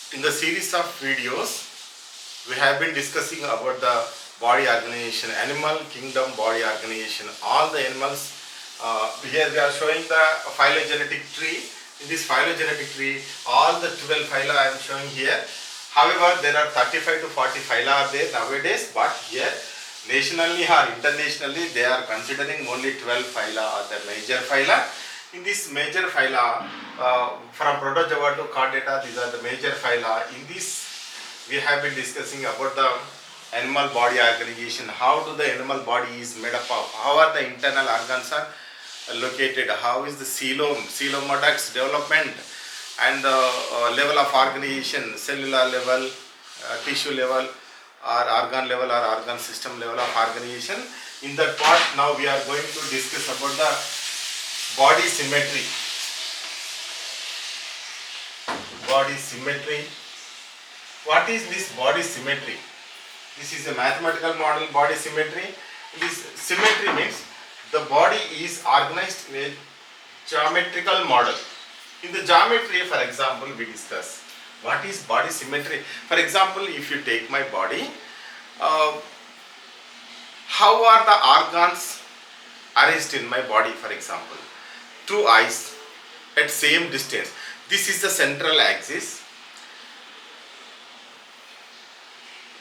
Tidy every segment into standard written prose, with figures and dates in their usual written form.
In the series of videos, we have been discussing about the body organization, animal kingdom body organization, all the animals. Here we are showing the phylogenetic tree. In this phylogenetic tree, all the 12 phyla I am showing here. However, there are 35 to 40 phyla are there nowadays, but here nationally or internationally they are considering only 12 phyla are the major phyla. In this major phyla, from Protozoa to Chordata, these are the major phyla. In this, we have been discussing about the animal body organization. How do the animal body is made up of? How are the internal organs are located? How is the coelom ducts development, and the level of organization, cellular level, tissue level, or organ level, or organ system level of organization. In that part, now we are going to discuss about the body symmetry. Body symmetry. What is this body symmetry? This is a mathematical model, body symmetry. This symmetry means the body is organized in a geometrical model. In the geometry, for example, we discuss what is body symmetry. For example, if you take my body, how are the organs arranged in my body? For example, two eyes at same distance. This is the central axis.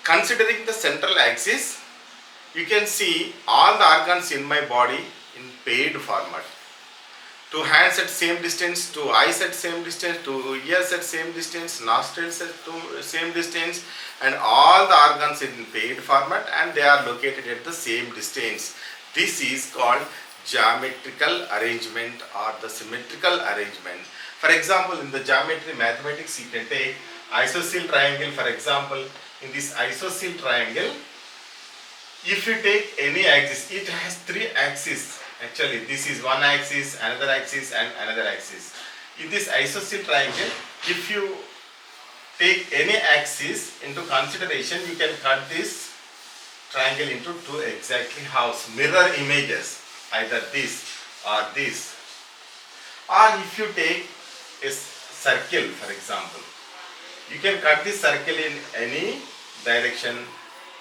Considering the central axis, you can see all the organs in my body in paired format. Two hands at same distance, two eyes at same distance, two ears at same distance, nostrils at same distance, and all the organs in paired format, and they are located at the same distance. This is called geometrical arrangement or the symmetrical arrangement. For example, in the geometry mathematics, you can take isosceles triangle. For example, in this isosceles triangle, if you take any axis, it has three axes. Actually, this is one axis, another axis, and another axis. In this isosceles triangle, if you take any axis into consideration, you can cut this triangle into two exactly halves, mirror images, either this or this. Or if you take a circle, for example, you can cut this circle in any direction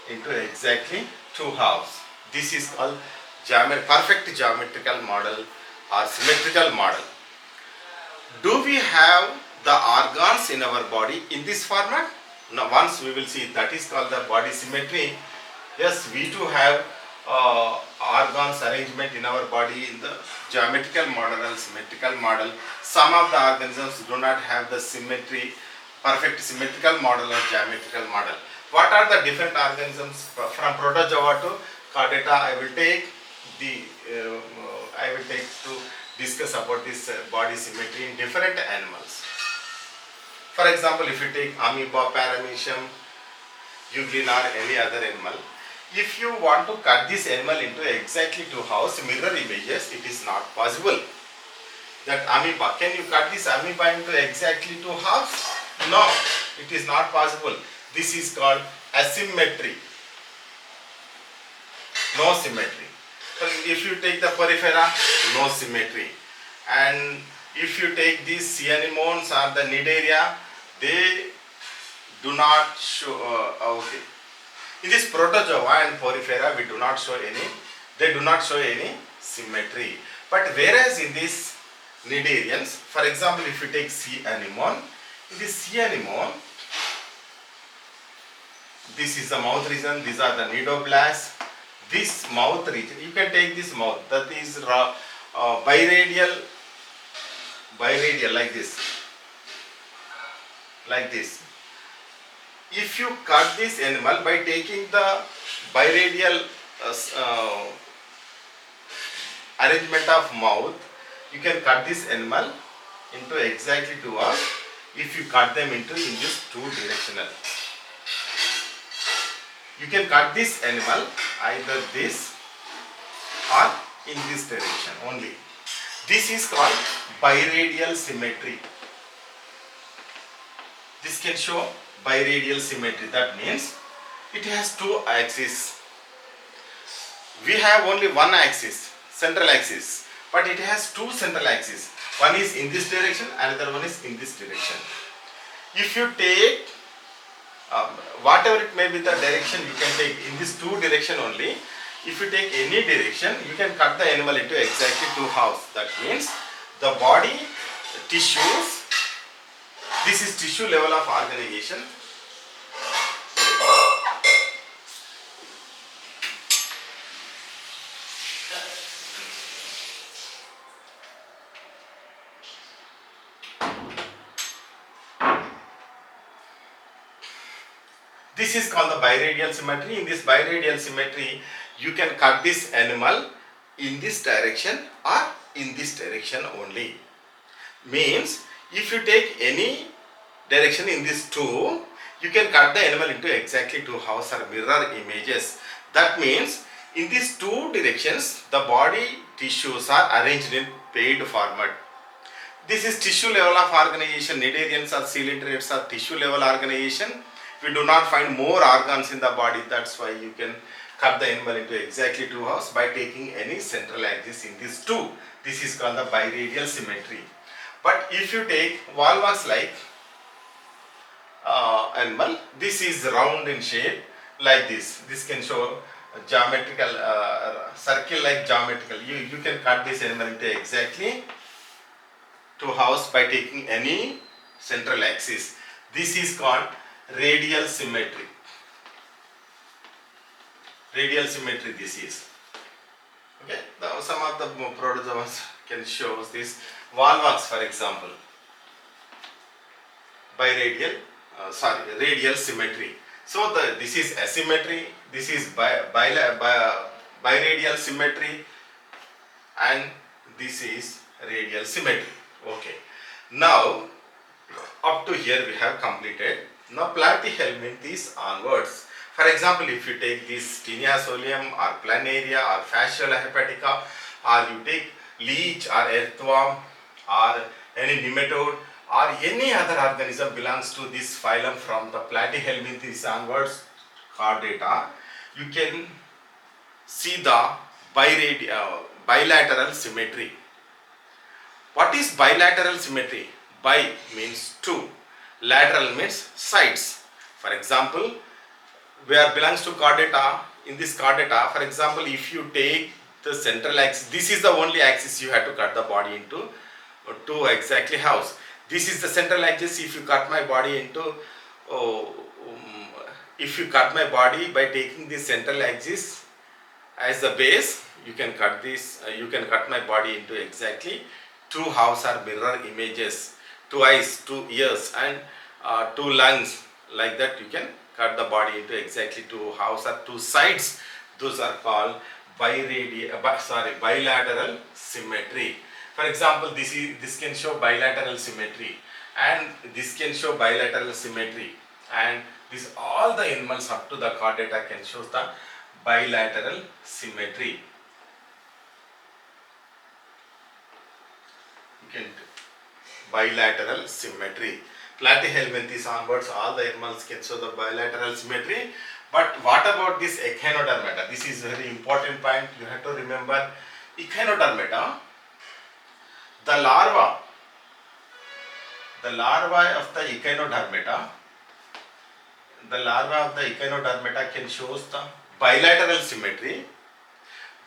into exactly two halves. This is called perfect geometrical model or symmetrical model. Do we have the organs in our body in this format? Now, once we will see, that is called the body symmetry. Yes, we do have organs arrangement in our body in the geometrical model and symmetrical model. Some of the organisms do not have the symmetry, perfect symmetrical model or geometrical model. What are the different organisms from Protozoa to Chordata? I will take to discuss about this body symmetry in different animals. For example, if you take amoeba, paramecium, euglena, or any other animal, if you want to cut this animal into exactly two halves, mirror images, it is not possible. That amoeba, can you cut this amoeba into exactly two halves? No, it is not possible. This is called asymmetry. No symmetry. If you take the porifera, no symmetry. And if you take these sea anemones or the cnidaria, they do not show, okay. In this protozoa and porifera, they do not show any symmetry. But whereas in these cnidarians, for example, if you take sea anemone, in this sea anemone, this is the mouth region, these are the cnidoblasts. This mouth region, you can take this mouth, that is biradial, like this. If you cut this animal by taking the biradial arrangement of mouth, you can cut this animal into exactly two halves if you cut them into in this two directional. You can cut this animal either this or in this direction only. This is called biradial symmetry. This can show biradial symmetry. That means it has two axes. We have only one axis, central axis, but it has two central axes. One is in this direction, another one is in this direction. If you take whatever it may be the direction, you can take in this two direction only. If you take any direction, you can cut the animal into exactly two halves. That means the body tissues, this is tissue level of organization. This is called the biradial symmetry. In this biradial symmetry, you can cut this animal in this direction or in this direction only. Means if you take any direction in this two, you can cut the animal into exactly two halves or mirror images. That means in these two directions, the body tissues are arranged in paired format. This is tissue level of organization. Cnidarians or coelenterates are tissue level organization. We do not find more organs in the body. That's why you can cut the animal into exactly two halves by taking any central axis in these two. This is called the biradial symmetry. But if you take volvox like animal, this is round in shape like this. This can show geometrical circle like geometrical. You can cut this animal into exactly two halves by taking any central axis. This is called radial symmetry. Radial symmetry this is. Okay, some of the protozoans can show this. Volvox for example, radial symmetry. So this is asymmetry, this is biradial symmetry, and this is radial symmetry. Okay, now up to here we have completed. Now platyhelminthes onwards. For example, if you take this Tinea solium or planaria or fasciola hepatica, or you take leech or earthworm or any nematode or any other organism belongs to this phylum from the platyhelminthes onwards chordata, you can see the bilateral symmetry. What is bilateral symmetry? Bi means two, lateral means sides. For example, where belongs to chordata, in this chordata, for example, if you take the central axis, this is the only axis you have to cut the body into two exactly halves. This is the central axis. If you cut my body into, if you cut my body by taking this central axis as the base, you can cut this. You can cut my body into exactly two halves or mirror images. Two eyes, two ears, and two lungs. Like that, you can cut the body into exactly two halves or two sides. Those are called bilateral symmetry. For example, this can show bilateral symmetry, and this can show bilateral symmetry, and this all the animals up to the chordata can show the bilateral symmetry. You can bilateral symmetry. Platyhelminthes onwards, all the animals can show the bilateral symmetry. But what about this echinodermata? This is very important point. You have to remember echinodermata. The larva of the echinodermata can show the bilateral symmetry,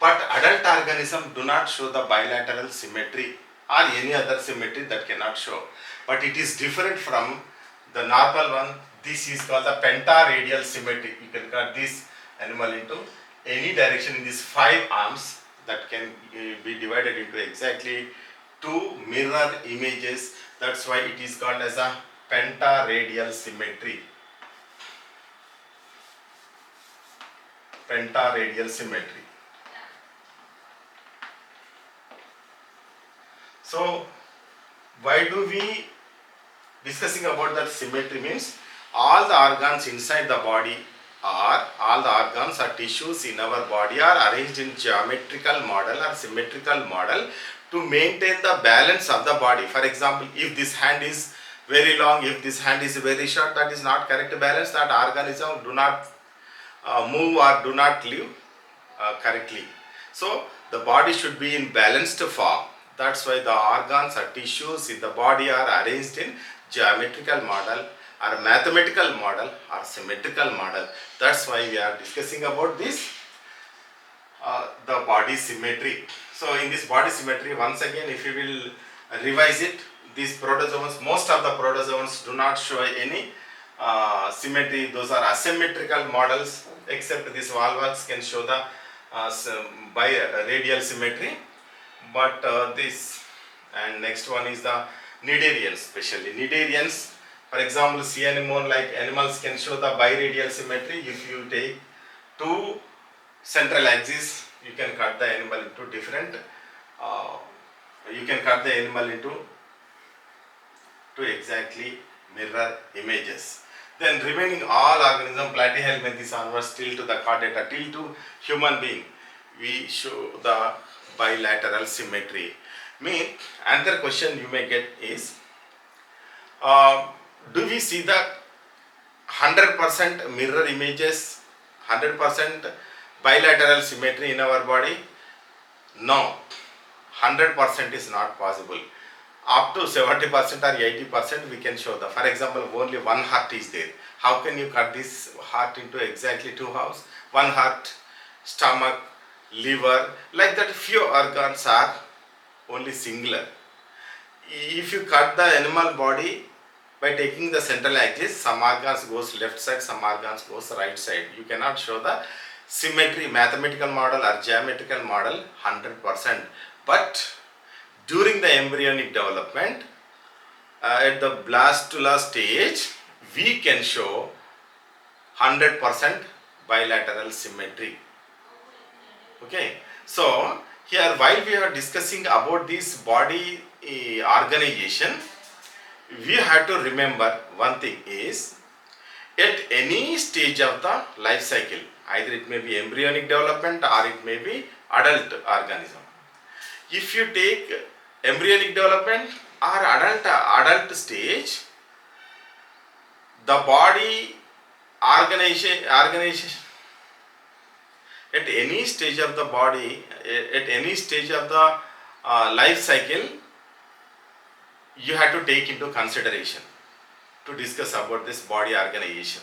but adult organisms do not show the bilateral symmetry or any other symmetry that cannot show. But it is different from the normal one. This is called the pentaradial symmetry. You can cut this animal into any direction in these 5 arms that can be divided into exactly 2 mirror images. That's why it is called as a pentaradial symmetry. Pentaradial symmetry. So why do we discussing about that symmetry? Means all the organs inside the body all the organs or tissues in our body are arranged in geometrical model or symmetrical model to maintain the balance of the body. For example, if this hand is very long, if this hand is very short, that is not correct balance. That organism do not move or do not live correctly. So the body should be in balanced form. That's why the organs or tissues in the body are arranged in geometrical model or mathematical model or symmetrical model. That's why we are discussing about this the body symmetry. So in this body symmetry, once again, if you will revise it, these protozoans, most of the protozoans do not show any symmetry. Those are asymmetrical models, except this volvox can show the radial symmetry. But this, and next one is the cnidarians, especially cnidarians. For example, sea anemone like animals can show the biradial symmetry. If you take two central axis, you can cut the animal into different you can cut the animal into exactly mirror images. Then remaining all organism, platyhelminthes onwards till to the chordata, till to human being, we show the bilateral symmetry. Another question you may get is, do we see the 100% mirror images, 100% bilateral symmetry in our body? No, 100% is not possible. Up to 70% or 80% we can show the, for example, only one heart is there. How can you cut this heart into exactly two halves? One heart, stomach, liver, like that few organs are only singular. If you cut the animal body by taking the central axis, some organs goes left side, some organs goes right side. You cannot show the symmetry, mathematical model or geometrical model 100%. But during the embryonic development, at the blastula stage, we can show 100% bilateral symmetry. Okay, so here while we are discussing about this body organization, we have to remember one thing is, at any stage of the life cycle, either it may be embryonic development or it may be adult organism. If you take embryonic development or adult stage, the body organization at any stage of the body, at any stage of the life cycle, you have to take into consideration to discuss about this body organization.